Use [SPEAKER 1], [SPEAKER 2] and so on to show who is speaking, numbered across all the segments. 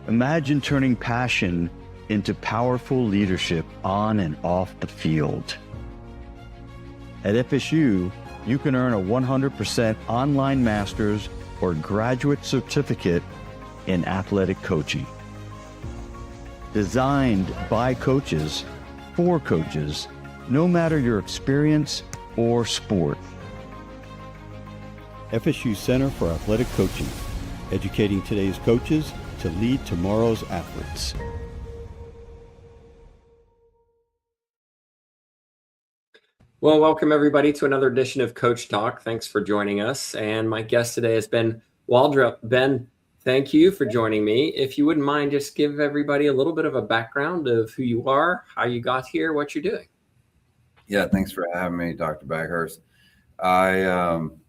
[SPEAKER 1] Imagine turning passion into powerful leadership on and off the field. At FSU, you can earn a 100% online master's or graduate certificate in athletic coaching. Designed by coaches, for coaches, no matter your experience or sport. FSU Center for Athletic Coaching, educating today's coaches to lead tomorrow's athletes.
[SPEAKER 2] Well, welcome everybody to another edition of Coach Talk. Thanks for joining us. And my guest today is Ben Waldrop. Ben, thank you for joining me. If you wouldn't mind, just give everybody a little bit of a background of who you are, how you got here, what you're doing.
[SPEAKER 3] Yeah, thanks for having me, Dr. Baghurst. I'm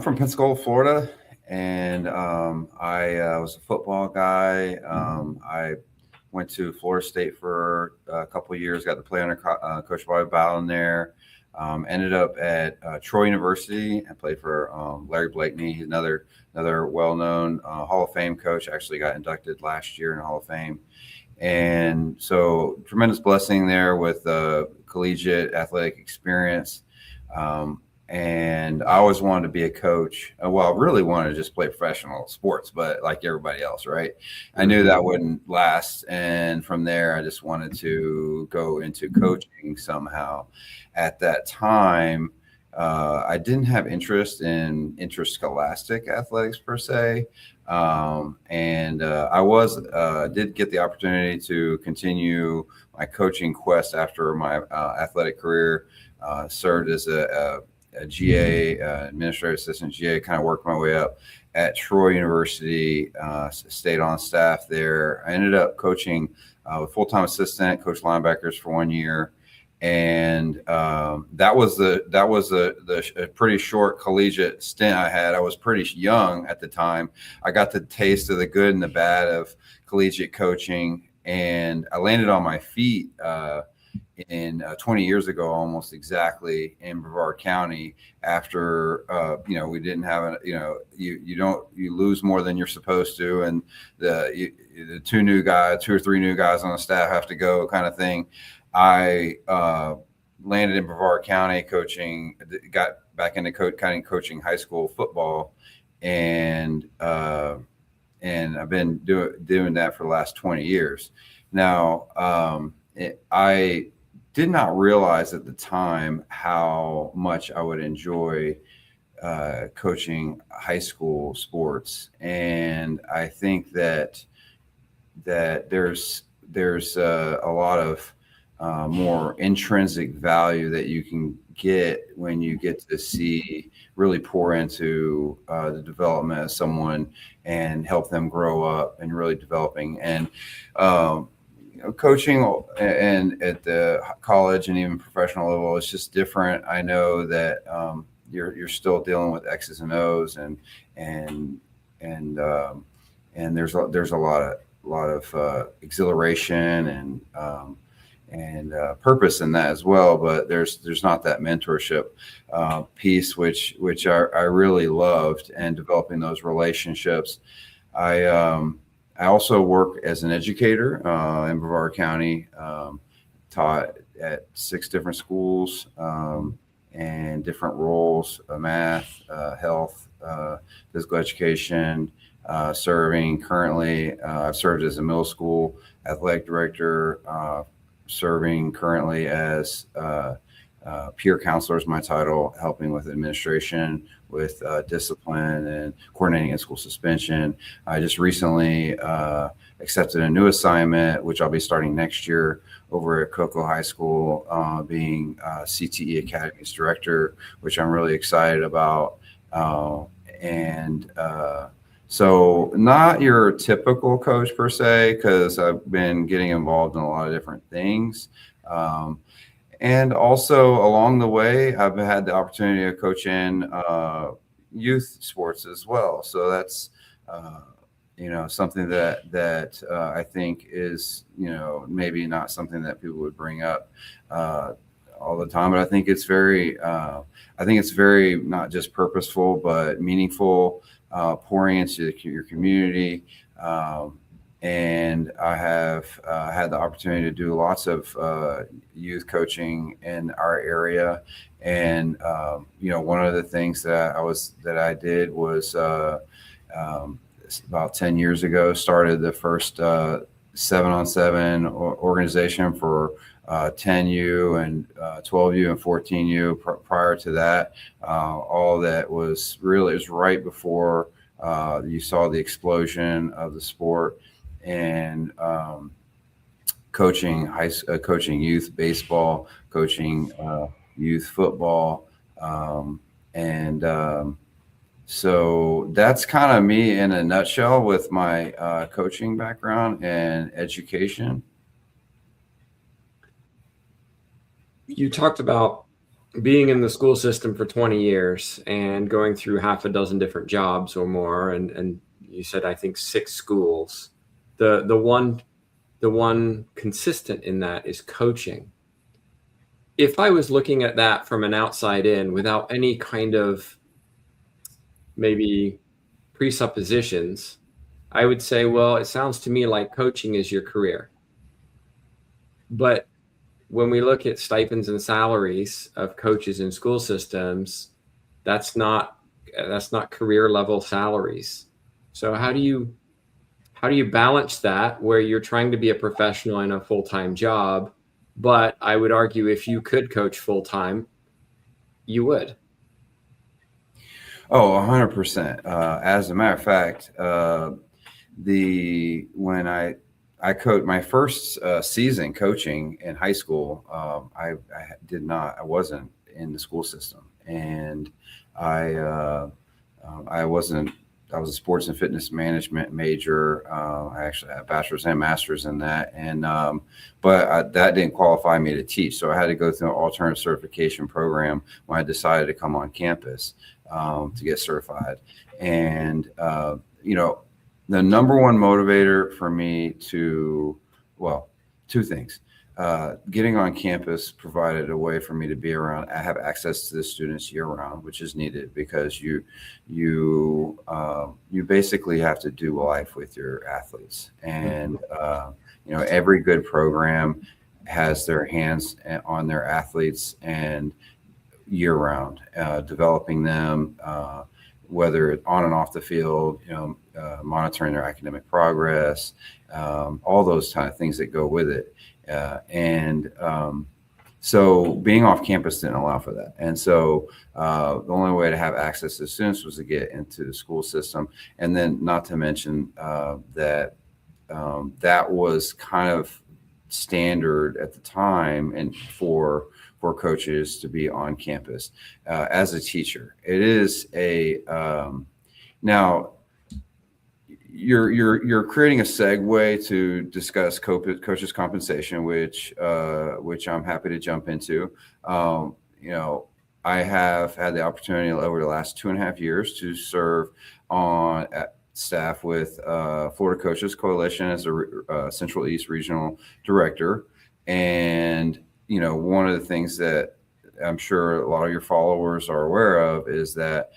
[SPEAKER 3] from Pensacola, Florida, and I was a football guy. I went to Florida State for a couple of years, got to play under Coach Bobby Bowden there. Ended up at Troy University and played for Larry Blakeney. He's another well-known Hall of Fame coach. Actually got inducted last year in the Hall of Fame. And so tremendous blessing there with collegiate athletic experience. And I always wanted to be a coach. Well, I really wanted to just play professional sports, but like everybody else, right? I knew that wouldn't last. And from there, I just wanted to go into coaching somehow. At that time, I didn't have interest in interscholastic athletics per se. And I did get the opportunity to continue my coaching quest after my athletic career, served as a GA, administrative assistant GA, kind of worked my way up at Troy University, stayed on staff there. I ended up coaching with full-time assistant, coach linebackers for 1 year. And that was a pretty short collegiate stint I had. I was pretty young at the time. I got the taste of the good and the bad of collegiate coaching, and I landed on my feet in 20 years ago, almost exactly, in Brevard County. After we didn't have you lose more than you're supposed to, and the two or three new guys on the staff have to go, kind of thing. I landed in Brevard County coaching, got back into coaching high school football, and I've been doing that for the last 20 years. Now, I did not realize at the time how much I would enjoy coaching high school sports, and I think that there's a lot of more intrinsic value that you can get when you get to really pour into the development of someone and help them grow up and really developing. And coaching and at the college and even professional level, it's just different. I know that you're still dealing with X's and O's, and there's a lot of exhilaration and purpose in that as well. But there's not that mentorship piece, which I really loved, and developing those relationships. I also work as an educator in Brevard County, taught at 6 different schools and different roles: math, health, physical education. Serving currently, I've served as a middle school athletic director, serving currently as peer counselor is my title, helping with administration, with discipline and coordinating in-school suspension. I just recently accepted a new assignment, which I'll be starting next year over at Cocoa High School, being CTE Academy's director, which I'm really excited about. So not your typical coach per se, because I've been getting involved in a lot of different things. And also along the way, I've had the opportunity to coach in youth sports as well. So that's, something that I think is, maybe not something that people would bring up all the time, but I think it's very not just purposeful, but meaningful, pouring into your community, and I have had the opportunity to do lots of youth coaching in our area. And one of the things that I did was about 10 years ago, started the first 7-on-7 organization for 10U and 12U and 14U. Prior to that, all that was right before you saw the explosion of the sport, and coaching youth baseball, coaching youth football, so that's kind of me in a nutshell with my coaching background and education.
[SPEAKER 2] You talked about being in the school system for 20 years and going through half a dozen different jobs or more, and you said, I think, 6 schools. The one consistent in that is coaching. If I was looking at that from an outside in without any kind of maybe presuppositions, I would say, well, it sounds to me like coaching is your career. But when we look at stipends and salaries of coaches in school systems, that's not career level salaries. So how do you balance that where you're trying to be a professional in a full-time job, but I would argue if you could coach full-time, you would.
[SPEAKER 3] Oh, 100%. As a matter of fact, when I coached my first season coaching in high school, I wasn't in the school system, and I was a sports and fitness management major. I actually had a bachelor's and master's in that, and but that didn't qualify me to teach. So I had to go through an alternative certification program when I decided to come on campus to get certified. And the number one motivator for me two things. Getting on campus provided a way for me to be around. I have access to the students year round, which is needed because you basically have to do life with your athletes, and every good program has their hands on their athletes and year round, developing them, whether on and off the field, monitoring their academic progress, all those kind of things that go with it. So being off campus didn't allow for that. And so the only way to have access to students was to get into the school system. And then not to mention that was kind of standard at the time and for coaches to be on campus as a teacher. It is now you're creating a segue to discuss coaches compensation, which I'm happy to jump into. I have had the opportunity over the last 2.5 years to serve on staff with Florida Coaches Coalition as a Central East Regional Director. And one of the things that I'm sure a lot of your followers are aware of is that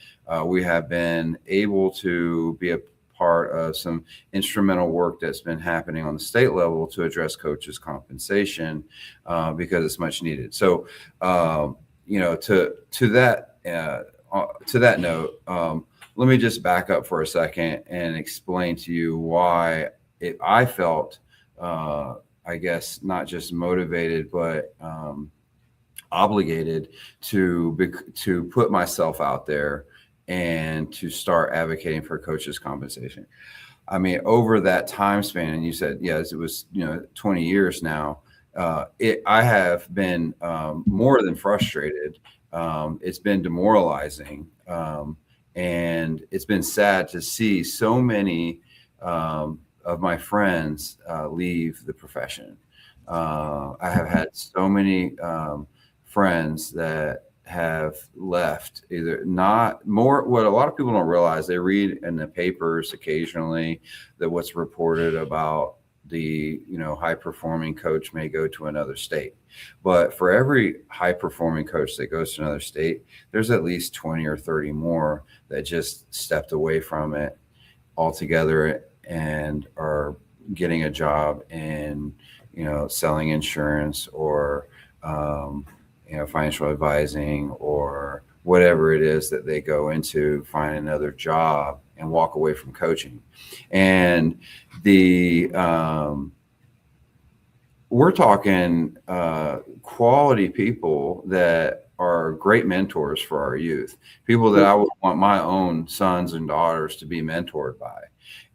[SPEAKER 3] we have been able to be a part of some instrumental work that's been happening on the state level to address coaches' compensation because it's much needed. So, to that note, let me just back up for a second and explain to you why I felt, I guess, not just motivated, but obligated to put myself out there and to start advocating for coaches' compensation. I mean, over that time span, and you said, yes, it was 20 years now. I have been more than frustrated. It's been demoralizing, and it's been sad to see so many of my friends leave the profession. I have had so many friends that have left, either not more. What a lot of people don't realize, they read in the papers occasionally that what's reported about the high performing coach may go to another state. But for every high performing coach that goes to another state, there's at least 20 or 30 more that just stepped away from it altogether and are getting a job in, selling insurance or, financial advising or whatever it is that they go into, find another job and walk away from coaching. And we're talking quality people that are great mentors for our youth, people that I would want my own sons and daughters to be mentored by.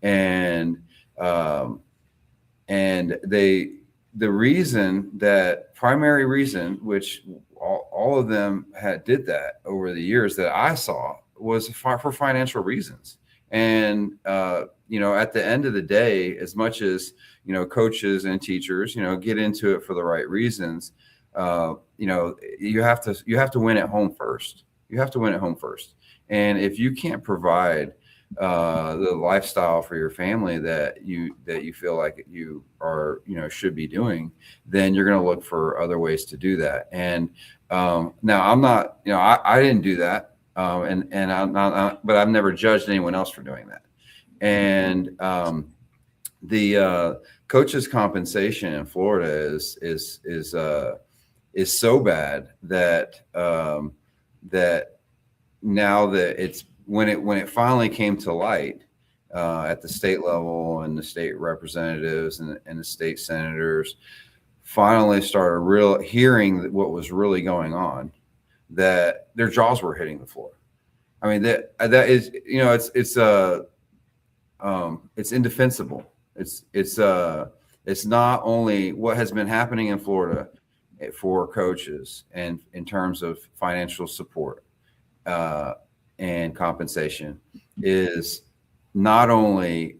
[SPEAKER 3] And primary reason, which all of them did that over the years that I saw, was for financial reasons. And, at the end of the day, as much as, coaches and teachers, get into it for the right reasons, you have to win at home first. You have to win at home first. And if you can't provide the lifestyle for your family that you feel like you are, should be doing, then you're going to look for other ways to do that. And now I'm not, I didn't do that. And I'm not, but I've never judged anyone else for doing that. And the coaches' compensation in Florida is so bad that that now that it's when it finally came to light at the state level, and the state representatives and the state senators finally started hearing what was really going on, that their jaws were hitting the floor. I mean, that is, it's indefensible. It's not only what has been happening in Florida for coaches and in terms of financial support and compensation is not only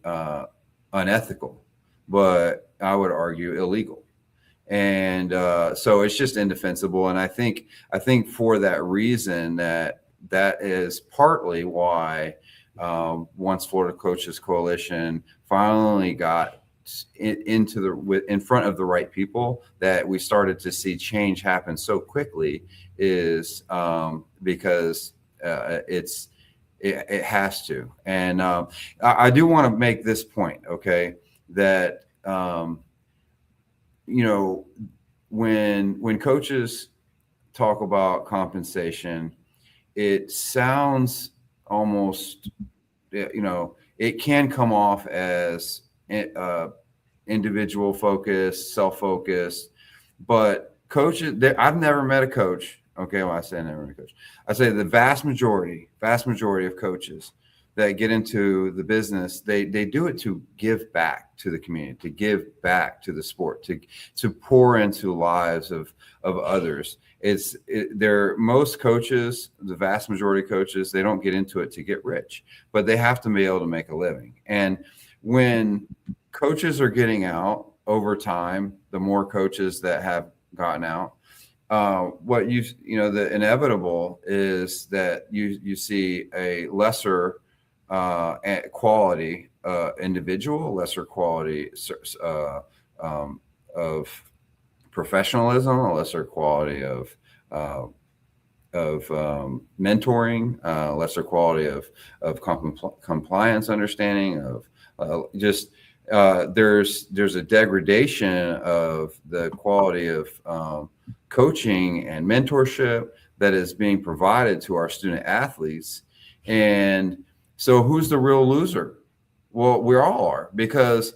[SPEAKER 3] unethical, but I would argue illegal. And so it's just indefensible. And I think for that reason, that is partly why once Florida Coaches Coalition finally got in front of the right people, that we started to see change happen so quickly, is because it has to. And I do want to make this point, okay, that when coaches talk about compensation, it sounds almost, it can come off as individual focused, self-focused, but coaches, I've never met a coach. Okay, well, I say I never met a coach. I say the vast majority of coaches that get into the business, they do it to give back to the community, to give back to the sport, to pour into lives of others. Most coaches, the vast majority of coaches, they don't get into it to get rich, but they have to be able to make a living. And when coaches are getting out over time, the more coaches that have gotten out, the inevitable is that you see a lesser quality individual, lesser quality of professionalism, a lesser quality of mentoring, lesser quality of compliance understanding, of there's a degradation of the quality of coaching and mentorship that is being provided to our student athletes. And so who's the real loser? Well, we all are, because,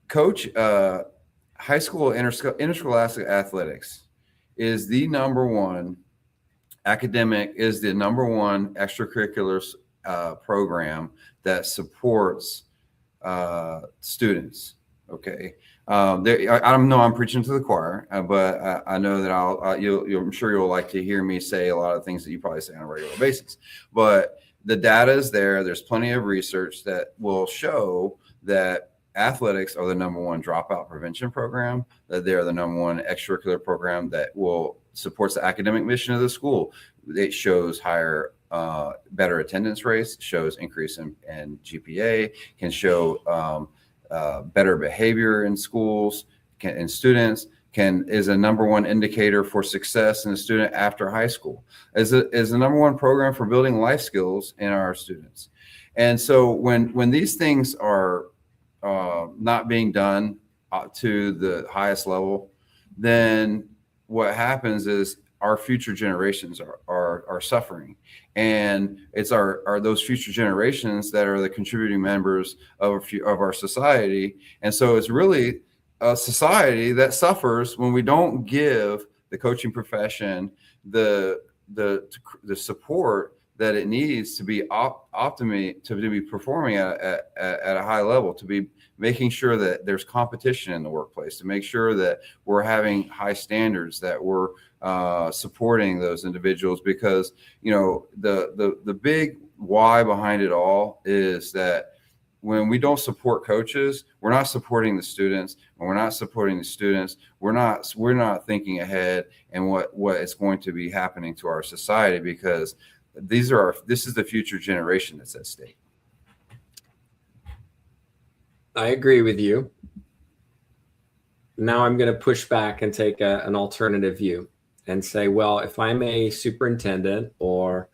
[SPEAKER 3] coach, high school interscholastic athletics is the number one extracurricular program that supports students. Okay. I don't know, I'm preaching to the choir, but I know that I'm sure you'll like to hear me say a lot of things that you probably say on a regular basis. But the data is there. There's plenty of research that will show that athletics are the number one dropout prevention program, that they're the number one extracurricular program that supports the academic mission of the school. It shows better attendance rates, shows increase in GPA, can show better behavior in schools and students, is a number one indicator for success in a student after high school, is the number one program for building life skills in our students. And so when these things are not being done to the highest level, then what happens is our future generations are suffering, and it's are those future generations that are the contributing members of our society. And so it's really a society that suffers when we don't give the coaching profession the support that it needs to be to be performing at a high level, to be making sure that there's competition in the workplace, to make sure that we're having high standards, that we're supporting those individuals. Because, you know, the big why behind it all is that when we don't support coaches, we're not supporting the students. When we're not supporting the students, we're not thinking ahead and what is going to be happening to our society, because this is the future generation that's at stake.
[SPEAKER 2] I agree with you. Now I'm going to push back and take an alternative view and say, well, if I'm a superintendent, or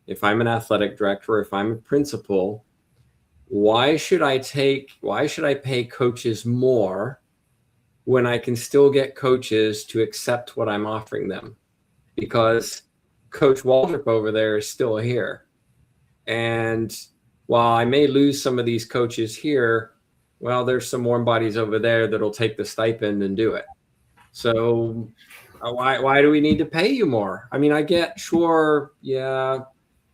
[SPEAKER 2] if I'm an athletic director, or if I'm a principal, why should I pay coaches more when I can still get coaches to accept what I'm offering them? Because Coach Waldrop over there is still here. And while I may lose some of these coaches here, well, there's some warm bodies over there that'll take the stipend and do it. So why do we need to pay you more? I mean, I get, sure, yeah,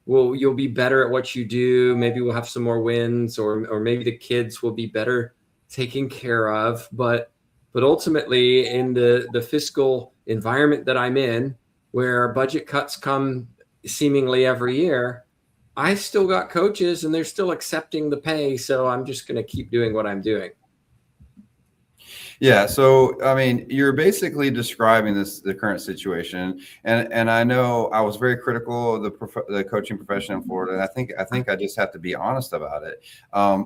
[SPEAKER 2] well, you'll be better at what you do. Maybe we'll have some more wins, or maybe the kids will be better taken care of. But ultimately, in the fiscal environment that I'm in, where budget cuts come seemingly every year, I still got coaches and they're still accepting the pay. So I'm just going to keep doing what I'm doing.
[SPEAKER 3] Yeah. So, I mean, you're basically describing the current situation. And I know I was very critical of the coaching profession in Florida. And I think I just have to be honest about it.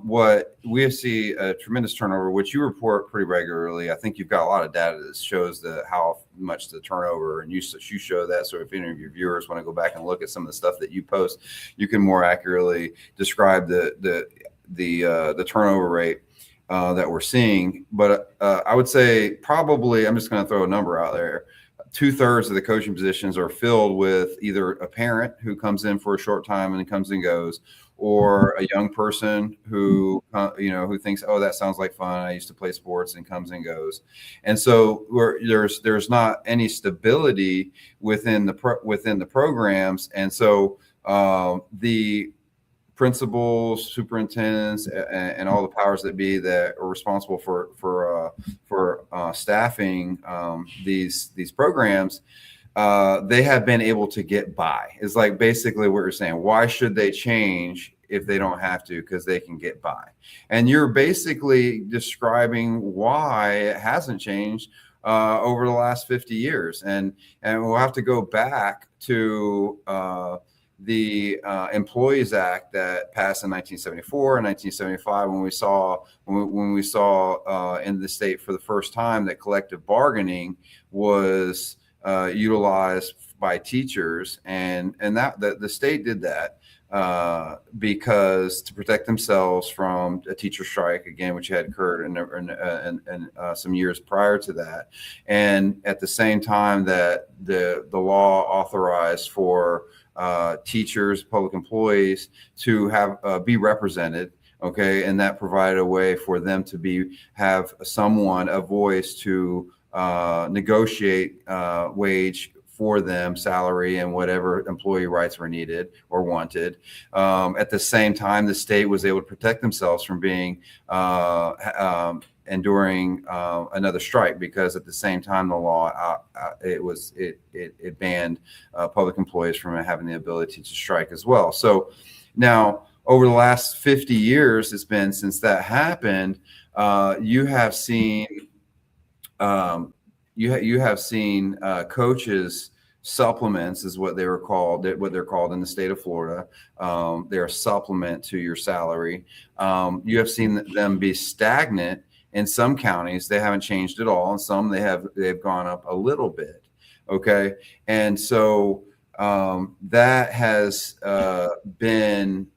[SPEAKER 3] What we see a tremendous turnover, which you report pretty regularly. I think you've got a lot of data that shows how much the turnover, and you show that. So if any of your viewers want to go back and look at some of the stuff that you post, you can more accurately describe the turnover rate that we're seeing. But I would say probably, I'm just going to throw a number out there, 2/3 of the coaching positions are filled with either a parent who comes in for a short time and comes and goes, or a young person who who thinks, oh, that sounds like fun, I used to play sports, and comes and goes. And so there's not any stability within the programs. And so the principals, superintendents, and all the powers that be that are responsible for staffing these programs, they have been able to get by. It's like basically what you're saying. Why should they change if they don't have to? Because they can get by. And you're basically describing why it hasn't changed over the last 50 years. And we'll have to go back to the Employees Act that passed in 1974 and 1975, when we saw in the state for the first time that collective bargaining was utilized by teachers, and that the state did that because to protect themselves from a teacher strike, again, which had occurred in some years prior to that, and at the same time that the law authorized for teachers, public employees to be represented. Okay. And that provided a way for them to have a voice to negotiate wage for them, salary, and whatever employee rights were needed or wanted. At the same time, the state was able to protect themselves from being enduring another strike, because at the same time the law it banned public employees from having the ability to strike as well. So now over the last 50 years it's been since that happened, you have seen coaches supplements is what they're called in the state of Florida. They're a supplement to your salary. You have seen them be stagnant. In some counties, they haven't changed at all. In some, they've gone up a little bit. Okay. And so that has been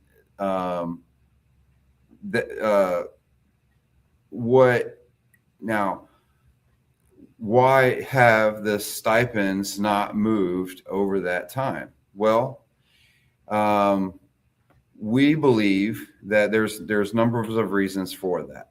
[SPEAKER 3] why have the stipends not moved over that time? Well, we believe that there's numbers of reasons for that.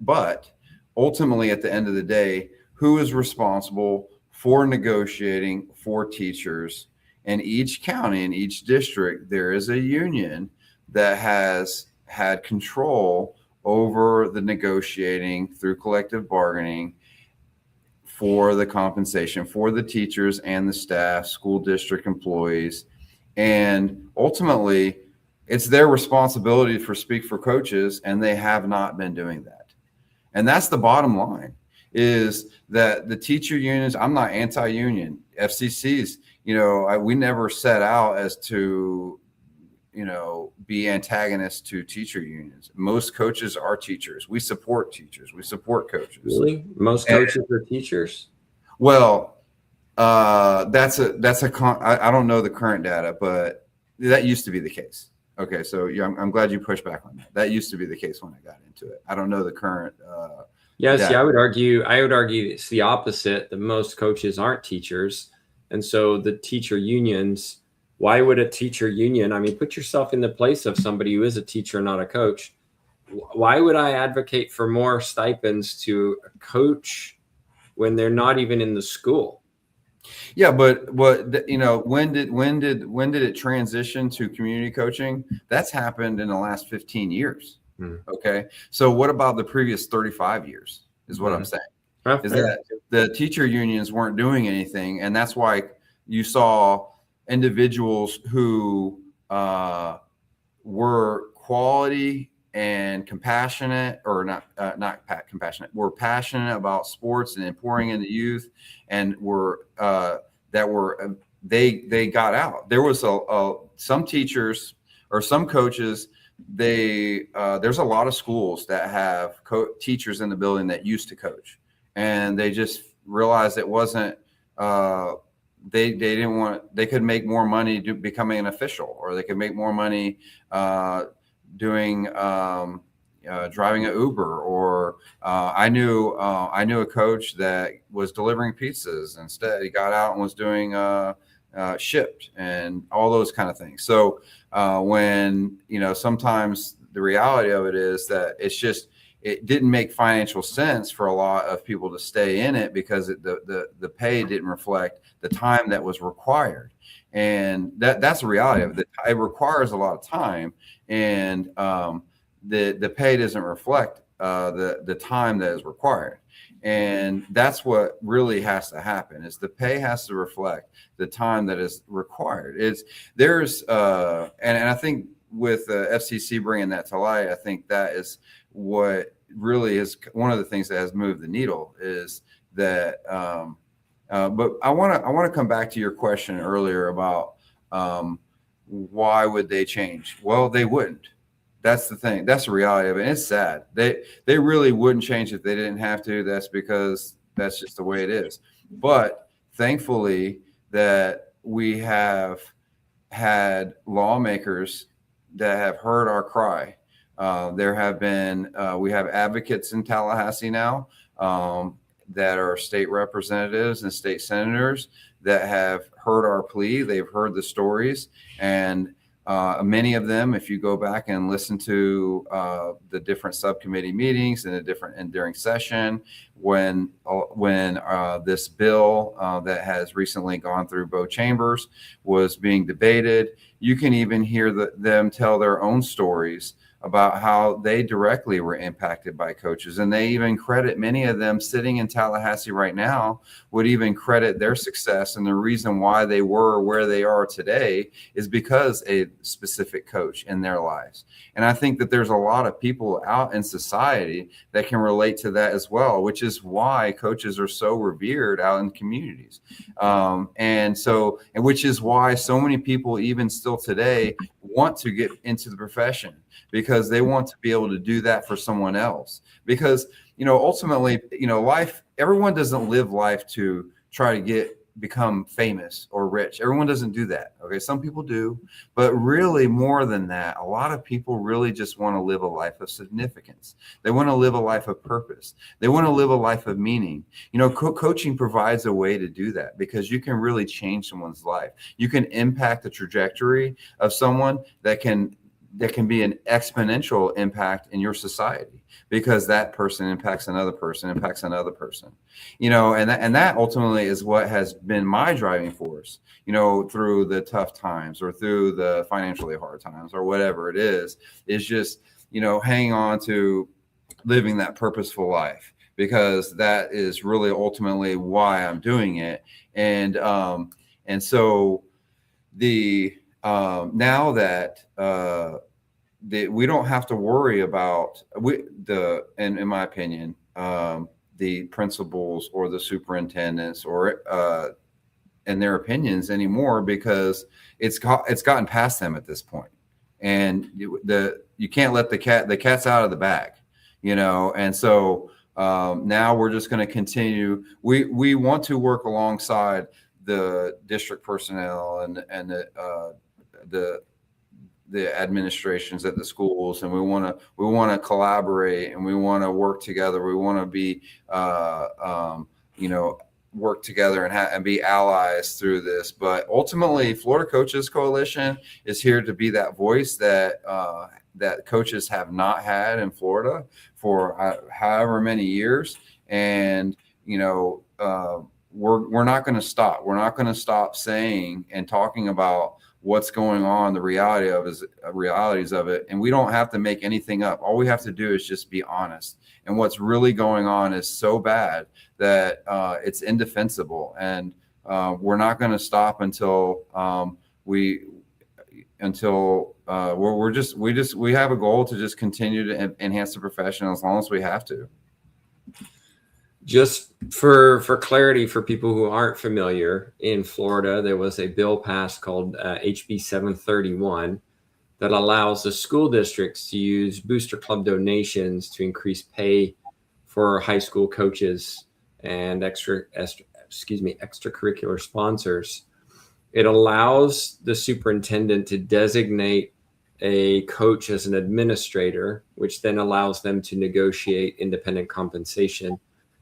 [SPEAKER 3] But ultimately, at the end of the day, who is responsible for negotiating for teachers? In each county, in each district, there is a union that has had control over the negotiating through collective bargaining for the compensation for the teachers and the staff, school district employees. And ultimately, it's their responsibility to speak for coaches, and they have not been doing that. And that's the bottom line, is that the teacher unions, I'm not anti-union, FCCs, we never set out as to, be antagonists to teacher unions. Most coaches are teachers. We support teachers. We support coaches.
[SPEAKER 2] Really? Most coaches are teachers?
[SPEAKER 3] Well, I don't know the current data, but that used to be the case. Okay, so yeah, I'm glad you pushed back on that. That used to be the case when I got into it. I don't know the current.
[SPEAKER 2] Yes, I would argue it's the opposite. That most coaches aren't teachers, and so the teacher unions. Why would a teacher union? I mean, put yourself in the place of somebody who is a teacher, not a coach. Why would I advocate for more stipends to a coach when they're not even in the school?
[SPEAKER 3] Yeah, but when did it transition to community coaching? That's happened in the last 15 years. Okay, so what about the previous 35 years? Is what I'm saying. Is that the teacher unions weren't doing anything, and that's why you saw individuals who were quality and compassionate, or not compassionate, were passionate about sports and pouring into youth, and they got out. There was some teachers or some coaches. There's a lot of schools that have teachers in the building that used to coach, and they just realized it wasn't. They didn't want. They could make more money becoming an official, or they could make more money doing driving an Uber. Or I knew a coach that was delivering pizzas. Instead, he got out and was doing Shipped and all those kind of things. So when sometimes the reality of it is that it didn't make financial sense for a lot of people to stay in it, because the pay didn't reflect the time that was required. And that's the reality of it. It requires a lot of time, and the pay doesn't reflect the time that is required. And that's what really has to happen, is the pay has to reflect the time that is required. And I think with the FCC bringing that to light, I think that is what really is one of the things that has moved the needle, is that but I want to come back to your question earlier about why would they change? Well, they wouldn't. That's the thing. That's the reality of it. And it's sad. They really wouldn't change if they didn't have to. That's because that's just the way it is. But thankfully that we have had lawmakers that have heard our cry. There have been, we have advocates in Tallahassee now that are state representatives and state senators that have heard our plea. They've heard the stories, and many of them, if you go back and listen to the different subcommittee meetings and during session, when this bill that has recently gone through both chambers was being debated, you can even hear them tell their own stories about how they directly were impacted by coaches. And they even credit, many of them sitting in Tallahassee right now would even credit their success, and the reason why they were where they are today is because a specific coach in their lives. And I think that there's a lot of people out in society that can relate to that as well, which is why coaches are so revered out in communities. And which is why so many people even still today want to get into the profession, because they want to be able to do that for someone else. Because, ultimately, life, everyone doesn't live life to try to get become famous or rich. Everyone doesn't do that. Okay. Some people do, but really more than that, a lot of people really just want to live a life of significance. They want to live a life of purpose. They want to live a life of meaning. You know, coaching provides a way to do that, because you can really change someone's life. You can impact the trajectory of someone that can be an exponential impact in your society, because that person impacts another person, you know, and that ultimately is what has been my driving force, you know, through the tough times or through the financially hard times or whatever it is just, you know, hang on to living that purposeful life, because that is really ultimately why I'm doing it. And so now that we don't have to worry about in my opinion, the principals or the superintendents or and their opinions anymore, because it's gotten past them at this point. And you can't let the cat's out of the bag, you know. And so now we're just going to continue. We want to work alongside the district personnel and the administrations at the schools, and we want to collaborate, and we want to work together. We want to be you know, work together and be allies through this. But ultimately, Florida Coaches Coalition is here to be that voice that that coaches have not had in Florida for however many years. And you know, we're not going to stop. We're not going to stop saying and talking about what's going on, the realities of it. And we don't have to make anything up. All we have to do is just be honest. And what's really going on is so bad that it's indefensible. And we're not going to stop until we have a goal to just continue to enhance the profession as long as we have to.
[SPEAKER 2] Just for clarity, for people who aren't familiar, in Florida, there was a bill passed called HB 731 that allows the school districts to use booster club donations to increase pay for high school coaches and extracurricular sponsors. It allows the superintendent to designate a coach as an administrator, which then allows them to negotiate independent compensation.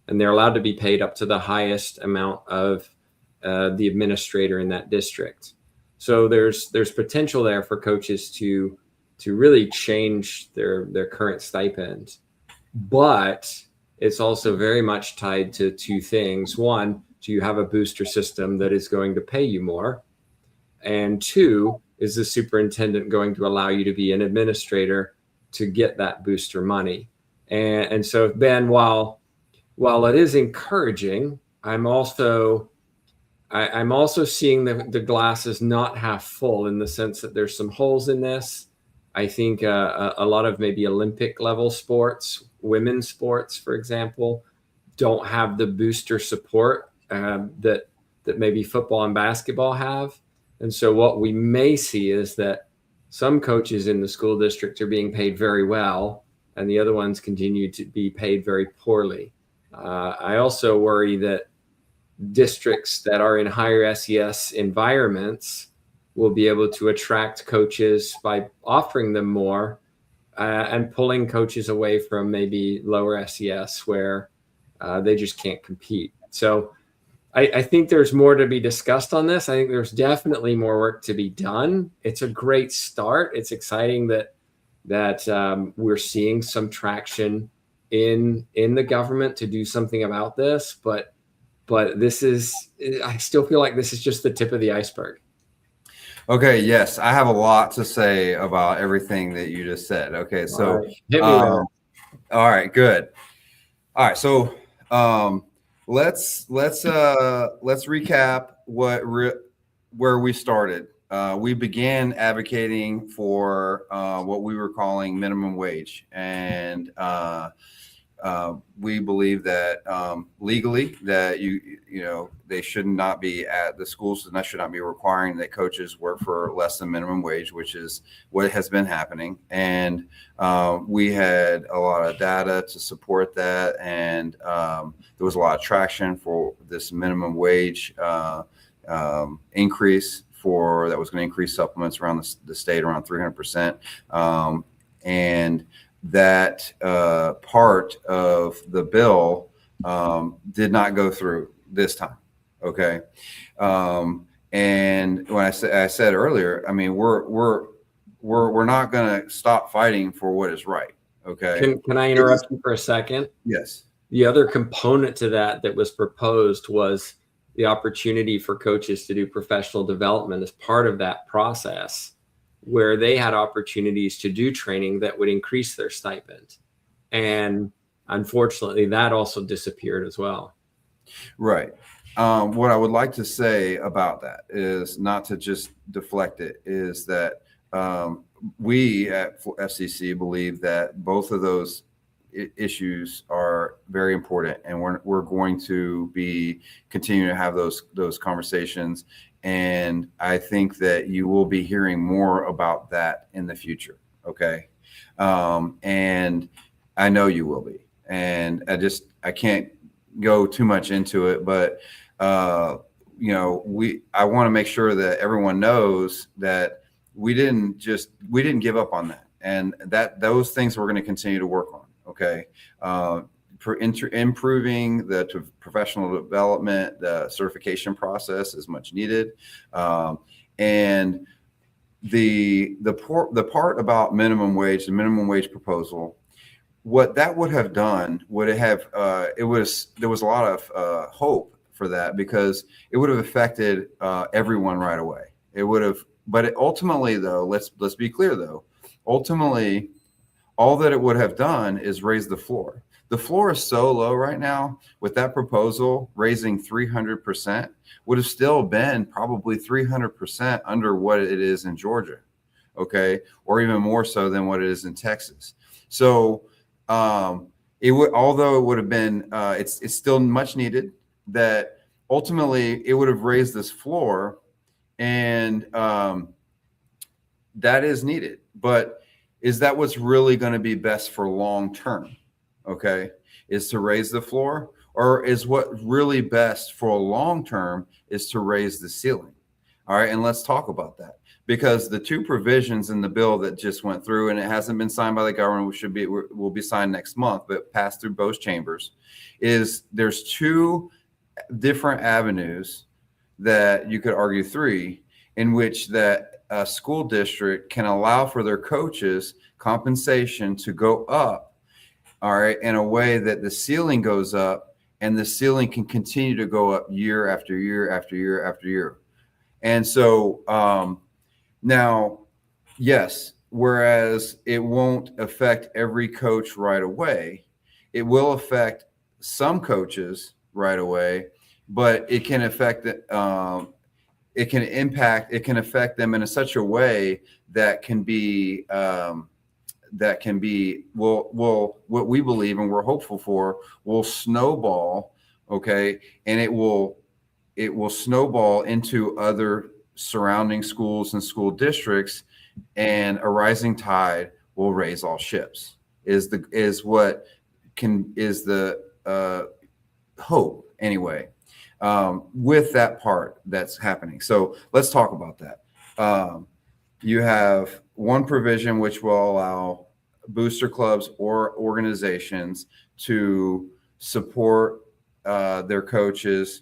[SPEAKER 2] And they're allowed to be paid up to the highest amount of the administrator in that district. So there's potential there for coaches to really change their current stipend. But it's also very much tied to two things. One, do you have a booster system that is going to pay you more? And two, is the superintendent going to allow you to be an administrator to get that booster money? And so, Ben, while it is encouraging, I'm also seeing the glass is not half full, in the sense that there's some holes in this. I think a lot of maybe Olympic level sports, women's sports, for example, don't have the booster support that maybe football and basketball have. And so what we may see is that some coaches in the school district are being paid very well, and the other ones continue to be paid very poorly. I also worry that districts that are in higher SES environments will be able to attract coaches by offering them more and pulling coaches away from maybe lower SES where they just can't compete. So I think there's more to be discussed on this. I think there's definitely more work to be done. It's a great start. It's exciting that we're seeing some traction in the government to do something about this, but I still feel like this is just the tip of the iceberg.
[SPEAKER 3] Okay. Yes. I have a lot to say about everything that you just said. Okay. So,
[SPEAKER 2] right. Hit me with it.
[SPEAKER 3] All right, good. All right. So, let's recap where we started. We began advocating for what we were calling minimum wage, and we believe that legally that they should not be at the schools should not be requiring that coaches work for less than minimum wage, which is what has been happening. And we had a lot of data to support that, and there was a lot of traction for this minimum wage increase that was going to increase supplements around the state around 300%. And that part of the bill did not go through this time. Okay. And when I said earlier, I mean, we're not going to stop fighting for what is right. Okay.
[SPEAKER 2] Can I interrupt you for a second?
[SPEAKER 3] Yes.
[SPEAKER 2] The other component to that was proposed was the opportunity for coaches to do professional development as part of that process, where they had opportunities to do training that would increase their stipend. And unfortunately, that also disappeared as well. Right.
[SPEAKER 3] What I would like to say about that is, not to just deflect it, is that we at FCC believe that both of those issues are very important, and we're going to be continuing to have those conversations. And I think that you will be hearing more about that in the future. Okay. And I know you will be, and I can't go too much into it, but I want to make sure that everyone knows that we didn't give up on that, and that those things we're going to continue to work on. Okay. For improving the professional development, the certification process is much needed. And the part about minimum wage, the minimum wage proposal, what that would have done there was a lot of hope for that, because it would have affected everyone right away. It would have, but ultimately though, let's be clear though, ultimately all that it would have done is raise the floor. The floor is so low right now. With that proposal, raising 300% would have still been probably 300% under what it is in Georgia, okay, or even more so than what it is in Texas. So although it would have been, it's still much needed. That ultimately it would have raised this floor, and that is needed. But is that what's really going to be best for long term? Okay, is to raise the floor, or is what really best for a long term is to raise the ceiling? All right, and let's talk about that, because the two provisions in the bill that just went through, and it hasn't been signed by the government, will be signed next month, but passed through both chambers, is there's two different avenues that you could argue, three, in which that a school district can allow for their coaches compensation to go up, all right, in a way that the ceiling goes up, and the ceiling can continue to go up year after year after year after year. And so now, yes, whereas it won't affect every coach right away, it will affect some coaches right away, but it can affect it can affect them in such a way that can be what we believe and we're hopeful for will snowball. Okay. And it will snowball into other surrounding schools and school districts, and a rising tide will raise all ships is the hope anyway. With that part that's happening. So let's talk about that. You have one provision which will allow booster clubs or organizations to support their coaches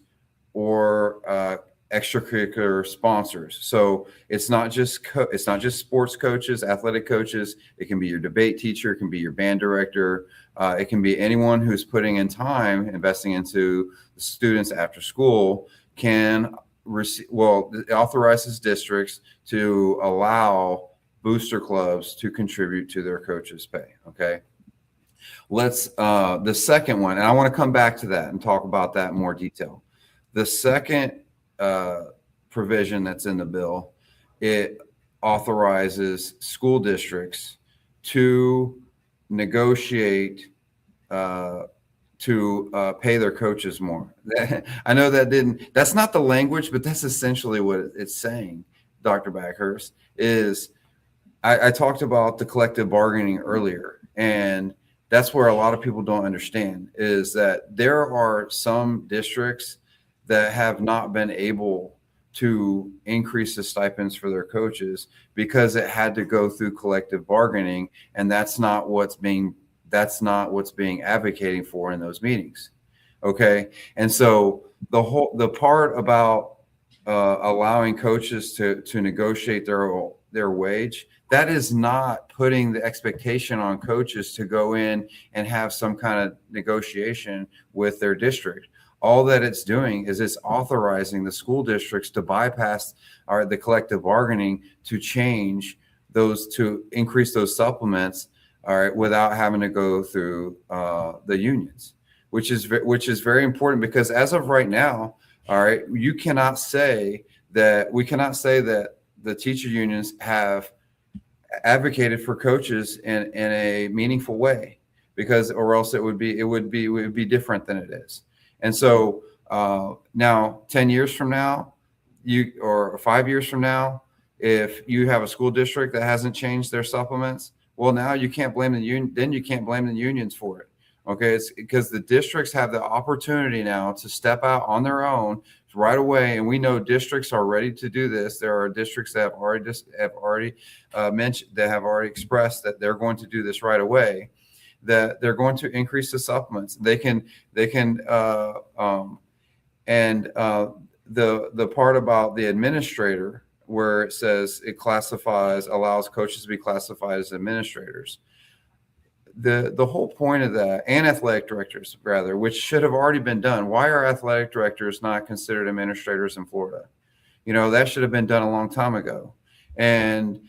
[SPEAKER 3] or extracurricular sponsors. So it's not just sports coaches, athletic coaches. It can be your debate teacher, it can be your band director, it can be anyone who's putting in time, investing into the students after school can receive. Well, it authorizes districts to allow booster clubs to contribute to their coaches' pay. Okay. Let's the second one, and I want to come back to that and talk about that in more detail. The second provision that's in the bill, it authorizes school districts to negotiate to pay their coaches more. I know that's not the language, but that's essentially what it's saying, Dr. Baghurst, is I talked about the collective bargaining earlier, and that's where a lot of people don't understand is that there are some districts that have not been able to increase the stipends for their coaches because it had to go through collective bargaining, and that's not what's being advocating for in those meetings. Okay. And so the part about allowing coaches to negotiate their wage, that is not putting the expectation on coaches to go in and have some kind of negotiation with their district. All that it's doing is it's authorizing the school districts to bypass the collective bargaining to change those, to increase those supplements, all right, without having to go through the unions, which is very important, because as of right now, all right, we cannot say that the teacher unions have advocated for coaches in a meaningful way, because or else it would be different than it is. And so now 10 years from now, or 5 years from now, if you have a school district that hasn't changed their supplements, well, now you can't blame the union. Then you can't blame the unions for it. Okay. It's because the districts have the opportunity now to step out on their own right away. And we know districts are ready to do this. There are districts that have already mentioned, that have already expressed that they're going to do this right away, that they're going to increase the supplements. The part about the administrator, where it says it allows coaches to be classified as administrators. The whole point of that, and athletic directors rather, which should have already been done. Why are athletic directors not considered administrators in Florida? That should have been done a long time ago. And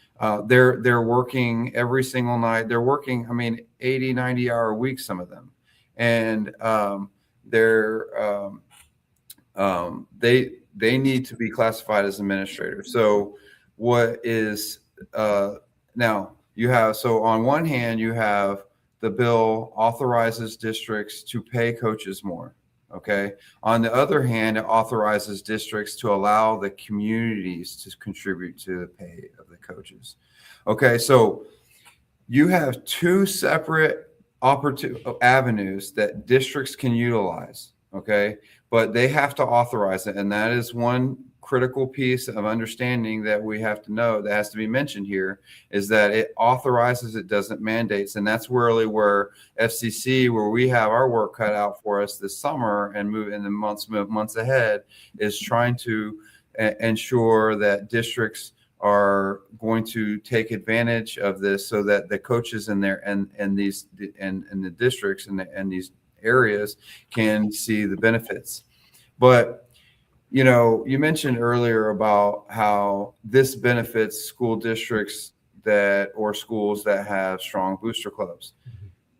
[SPEAKER 3] they're working every single night. They're working, 80, 90-hour weeks, some of them. And they need to be classified as administrators. So what is now you have, so on one hand, you have the bill authorizes districts to pay coaches more. Okay. On the other hand, it authorizes districts to allow the communities to contribute to the pay of the coaches. Okay. So you have two separate avenues that districts can utilize. Okay. But they have to authorize it. And that is one critical piece of understanding that we have to know, that has to be mentioned here, is that it authorizes, it doesn't mandates. And that's really where FCC, where we have our work cut out for us this summer and move in the months ahead, is trying to ensure that districts are going to take advantage of this, so that the coaches in there and the districts and these areas can see the benefits. But you mentioned earlier about how this benefits school districts or schools that have strong booster clubs.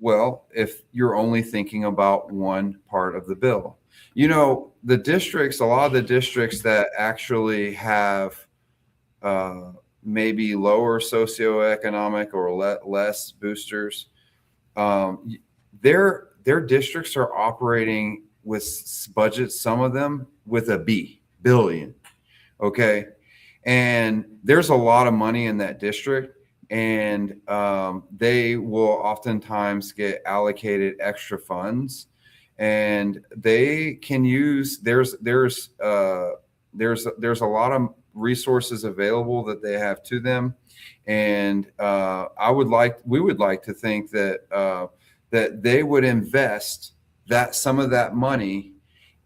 [SPEAKER 3] Well, if you're only thinking about one part of the bill, the districts, a lot of the districts that actually have maybe lower socioeconomic or less boosters, their districts are operating with budgets, some of them with a billion. Okay. And there's a lot of money in that district, and they will oftentimes get allocated extra funds, and they can use, there's a lot of resources available that they have to them. And we would like to think that they would invest some of that money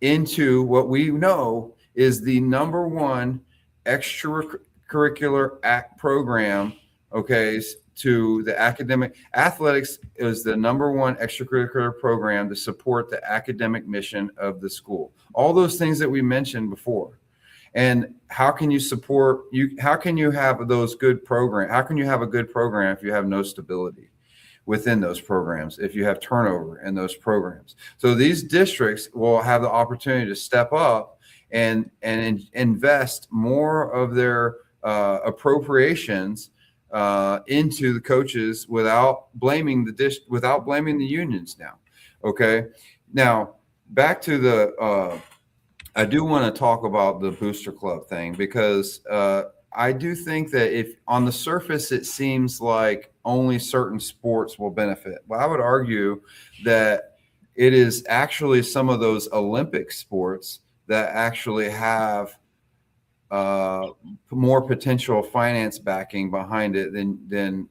[SPEAKER 3] into what we know is the number one extracurricular program. Okay, to the academic athletics is the number one extracurricular program to support the academic mission of the school. All those things that we mentioned before. And how can you support how can you have those good programs? How can you have a good program if you have no stability within those programs, if you have turnover in those programs? So these districts will have the opportunity to step up and invest more of their appropriations into the coaches without blaming the unions now. Okay. Now back to I do want to talk about the booster club thing, because I do think that if on the surface it seems like only certain sports will benefit, well, I would argue that it is actually some of those Olympic sports that actually have more potential finance backing behind it than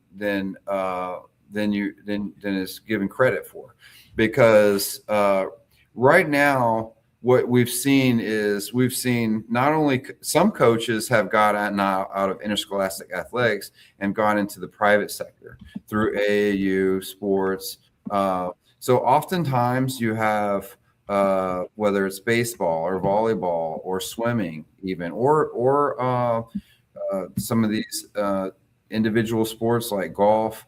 [SPEAKER 3] is given credit for, because right now what we've seen not only some coaches have got out of interscholastic athletics and gone into the private sector through AAU sports. So oftentimes you have whether it's baseball or volleyball or swimming, even or some of these individual sports like golf.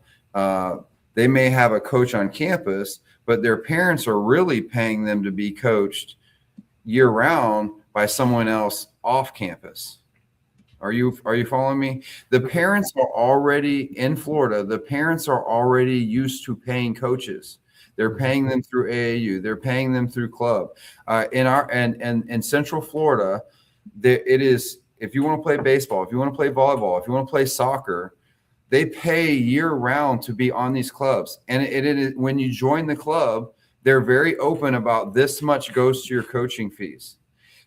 [SPEAKER 3] They may have a coach on campus, but their parents are really paying them to be coached year round by someone else off campus. Are you following me? The parents are already in Florida. The parents are already used to paying coaches. They're paying them through AAU. They're paying them through club. In Central Florida, it is, if you want to play baseball, if you want to play volleyball, if you want to play soccer, they pay year round to be on these clubs. And it is, when you join the club, they're very open about this much goes to your coaching fees.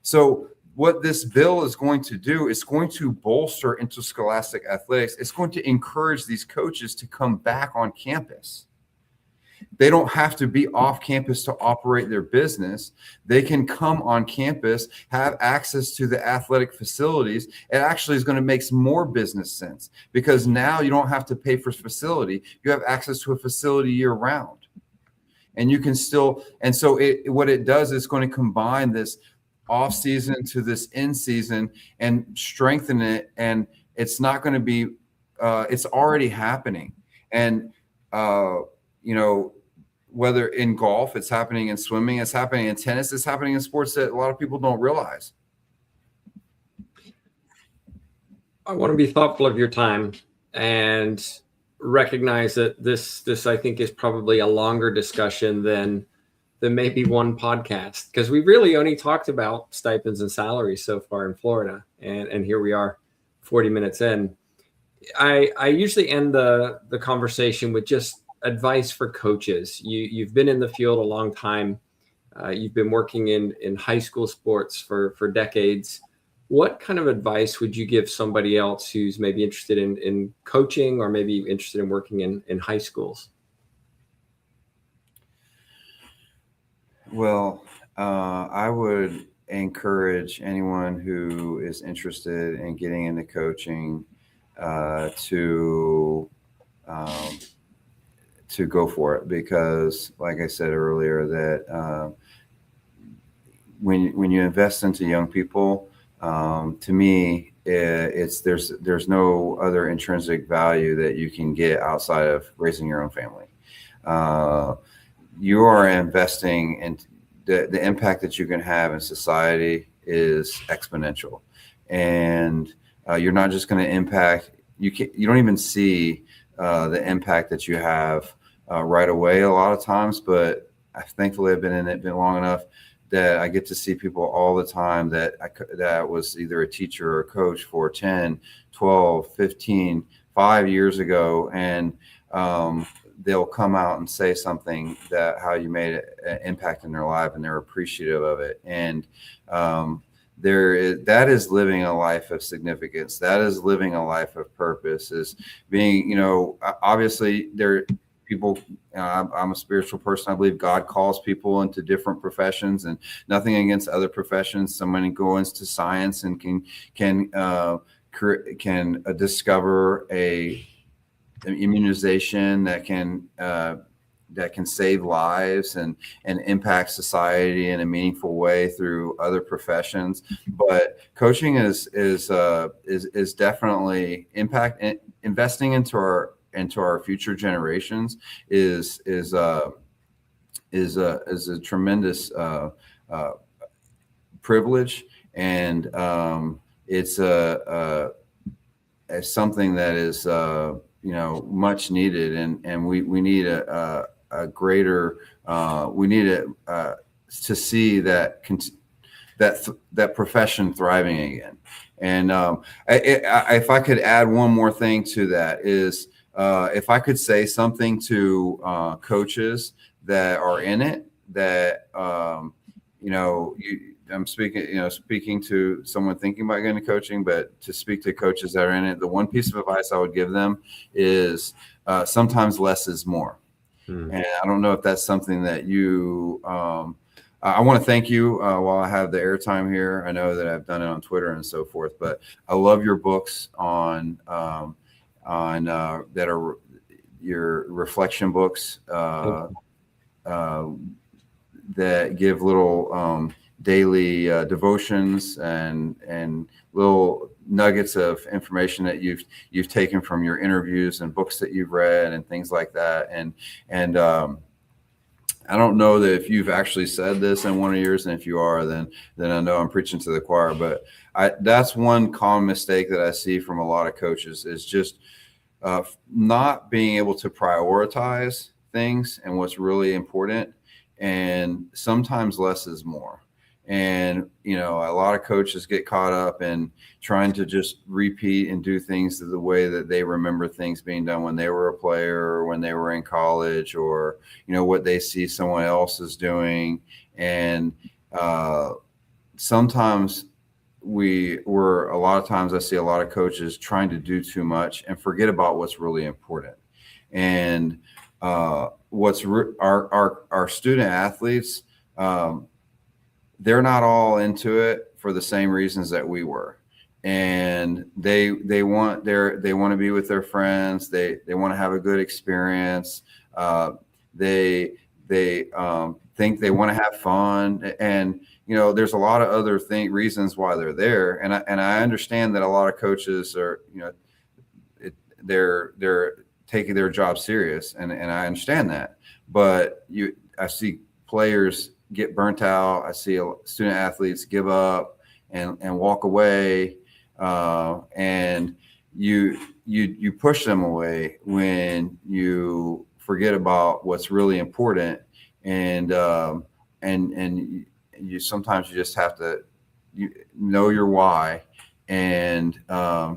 [SPEAKER 3] So what this bill is going to do is going to bolster interscholastic athletics. It's going to encourage these coaches to come back on campus. They don't have to be off campus to operate their business. They can come on campus, have access to the athletic facilities. It actually is going to make more business sense, because now you don't have to pay for facility. You have access to a facility year round. And you can still, and so what it does is going to combine this off season to this in season and strengthen it. And it's not going to be, it's already happening. And, whether in golf, it's happening in swimming, it's happening in tennis, it's happening in sports that a lot of people don't realize.
[SPEAKER 2] I want to be thoughtful of your time and recognize that this I think is probably a longer discussion than maybe one podcast, because we really only talked about stipends and salaries so far in Florida, and here we are 40 minutes in. I usually end the conversation with just advice for coaches. You've been in the field a long time. You've been working in high school sports for decades. What kind of advice would you give somebody else who's maybe interested in coaching, or maybe interested in working in high schools?
[SPEAKER 3] Well, I would encourage anyone who is interested in getting into coaching to go for it, because like I said earlier, that when you invest into young people, to me, there's no other intrinsic value that you can get outside of raising your own family. You are investing in the impact that you can have in society is exponential, and you're not just going to impact. You don't even see the impact that you have right away a lot of times, but thankfully I've been in it long enough that I get to see people all the time that was either a teacher or a coach for 10, 12, 15, 5 years ago. And they'll come out and say something that how you made an impact in their life, and they're appreciative of it. And that is living a life of significance. That is living a life of purpose, is being, obviously people, I'm a spiritual person. I believe God calls people into different professions, and nothing against other professions. Someone goes into science and can discover an immunization that can save lives and impact society in a meaningful way through other professions. But coaching is definitely investing into our future generations is a tremendous privilege, and it's something that is much needed, and we need a greater, we need to see that that profession thriving again. And if I could add one more thing to that is, if I could say something to coaches that are in it, that I'm speaking to someone thinking about getting into coaching, but to speak to coaches that are in it, the one piece of advice I would give them is sometimes less is more. And I don't know if that's something that you. I want to thank you while I have the airtime here. I know that I've done it on Twitter and so forth, but I love your books on that are your reflection books that give little daily devotions and little nuggets of information that you've taken from your interviews and books that you've read and things like that. And I don't know that if you've actually said this in one of yours, and if you are, then I know I'm preaching to the choir. But that's one common mistake that I see from a lot of coaches is just not being able to prioritize things and what's really important. And sometimes less is more. And, a lot of coaches get caught up in trying to just repeat and do things the way that they remember things being done when they were a player or when they were in college, or, what they see someone else is doing. And sometimes a lot of times I see a lot of coaches trying to do too much and forget about what's really important. And our student athletes, they're not all into it for the same reasons that we were. And they want to be with their friends. They want to have a good experience. They think they want to have fun. And, there's a lot of other reasons why they're there. And I understand that a lot of coaches are, they're taking their job serious. And I understand that, but I see players get burnt out. I see student athletes give up and walk away. And you push them away when you forget about what's really important. And you sometimes you just have to know your why. And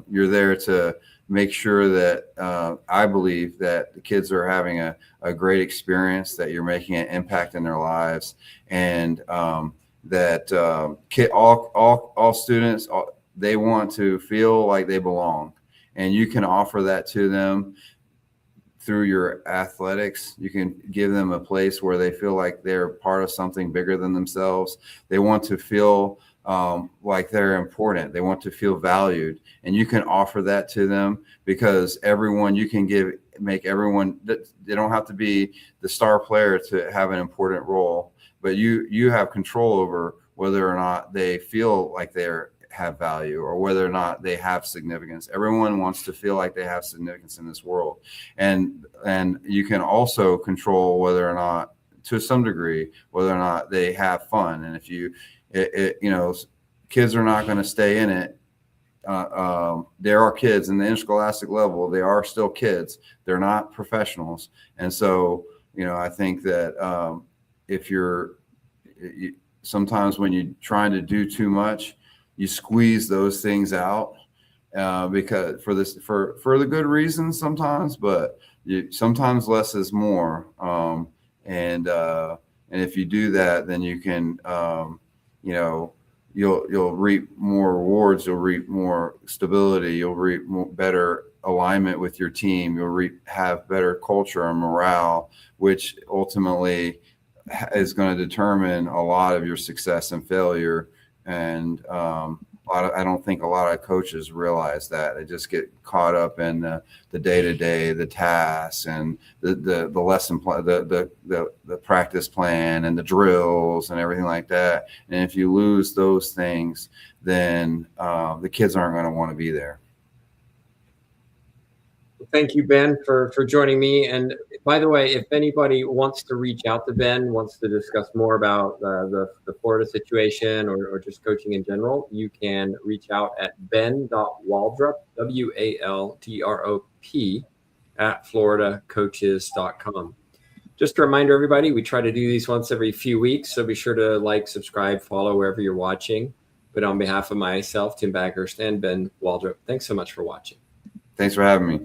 [SPEAKER 3] you're there to make sure that I believe that the kids are having a great experience, that you're making an impact in their lives, and that all students, they want to feel like they belong. And you can offer that to them through your athletics. You can give them a place where they feel like they're part of something bigger than themselves. They want to feel like they're important. They want to feel valued, and you can offer that to them, because you can make everyone, they don't have to be the star player to have an important role, but you have control over whether or not they feel like they have value or whether or not they have significance. Everyone wants to feel like they have significance in this world. And you can also control whether or not, to some degree, whether or not they have fun. And if kids are not going to stay in it. There are kids in the interscholastic level. They are still kids. They're not professionals. And so, I think that sometimes when you're trying to do too much, you squeeze those things out because for the good reasons sometimes, but sometimes less is more. And if you do that, then you can, you'll reap more rewards. You'll reap more stability. You'll reap better alignment with your team. You'll have better culture and morale, which ultimately is going to determine a lot of your success and failure. And I don't think a lot of coaches realize that. They just get caught up in the day-to-day, the tasks, and the lesson plan, the practice plan, and the drills, and everything like that. And if you lose those things, then the kids aren't going to want to be there.
[SPEAKER 2] Thank you, Ben, for joining me. And by the way, if anybody wants to reach out to Ben, wants to discuss more about the Florida situation or just coaching in general, you can reach out at ben.waldrop, WALDROP, at floridacoaches.com. just a reminder, everybody, we try to do these once every few weeks. So be sure to like, subscribe, follow wherever you're watching. But on behalf of myself, Tim Baghurst, and Ben Waldrop, thanks so much for watching.
[SPEAKER 3] Thanks for having me.